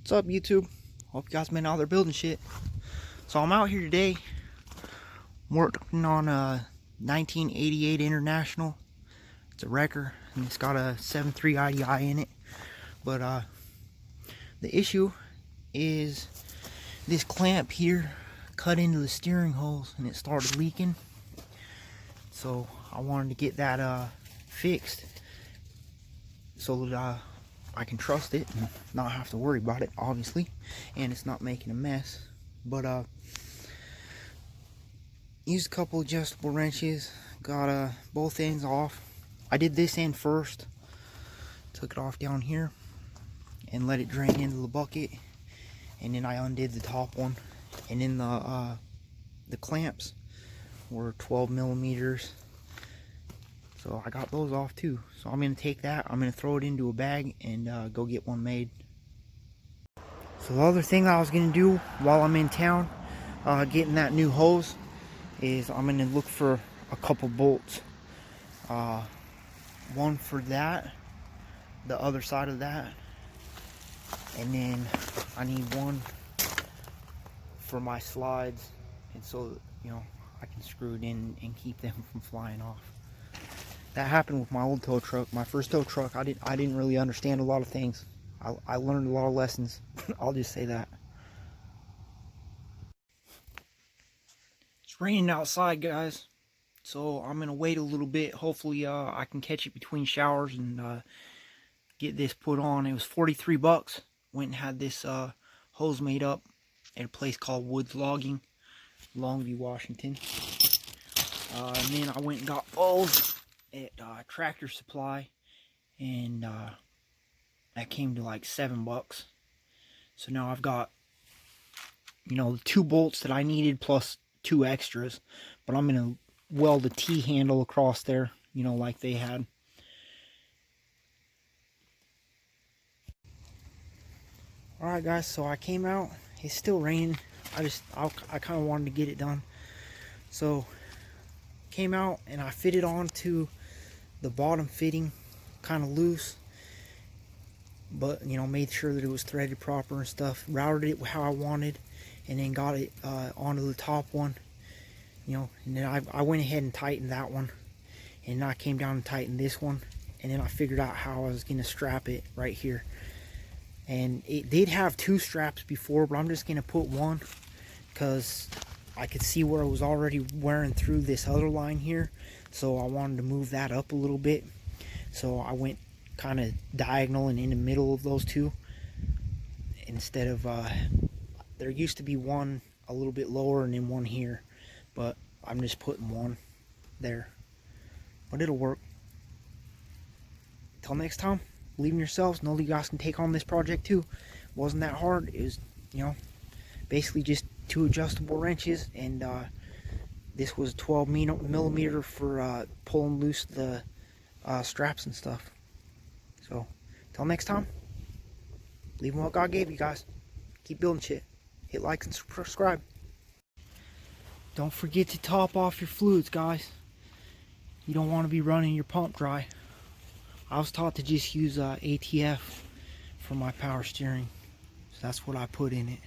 What's up, YouTube? Hope you guys been out there building shit. So I'm out here today working on a 1988 International. It's a wrecker and it's got a 7.3 IDI in it. But the issue is this clamp here cut into the steering holes and it started leaking. So I wanted to get that fixed so that I can trust it and not have to worry about it, obviously, and it's not making a mess. But used a couple adjustable wrenches, got both ends off. I did this end first, took it off down here and let it drain into the bucket, and then I undid the top one, and then the clamps were 12 millimeters. So I got those off too. So I'm going to take that, I'm going to throw it into a bag and go get one made. So the other thing I was going to do while I'm in town getting that new hose is I'm going to look for a couple bolts. One for that, the other side of that, and then I need one for my slides, and so you know I can screw it in and keep them from flying off. That happened with my old tow truck. My first tow truck, I didn't really understand a lot of things. I learned a lot of lessons. I'll just say that. It's raining outside, guys. So I'm gonna wait a little bit. Hopefully I can catch it between showers and get this put on. It was 43 bucks. Went and had this hose made up at a place called Woods Logging, Longview, Washington. And then I went and got both at Tractor Supply, and that came to like 7 bucks. So now I've got, you know, the 2 bolts that I needed plus 2 extras, but I'm gonna weld a T-handle across there, you know, like they had. Alright guys, so I came out. It's still raining. I kind of wanted to get it done, so came out and I fitted onto the bottom fitting kind of loose, but you know, made sure that it was threaded proper and stuff, routed it how I wanted, and then got it onto the top one, you know, and then I went ahead and tightened that one, and then I came down and tightened this one, and then I figured out how I was going to strap it right here. And it did have 2 straps before, but I'm just going to put one because I could see where it was already wearing through this other line here, so I wanted to move that up a little bit. So I went kind of diagonal and in the middle of those 2 instead of there used to be one a little bit lower and then one here, but I'm just putting one there, but it'll work. Till next time, believe in yourselves. Know that you guys can take on this project too. Wasn't that hard. It was, you know, basically just 2 adjustable wrenches, and this was 12 millimeter for pulling loose the straps and stuff. So till next time, believe in what God gave you guys. Keep building shit. Hit like and subscribe. Don't forget to top off your fluids, guys. You don't want to be running your pump dry. I was taught to just use ATF for my power steering, so that's what I put in it.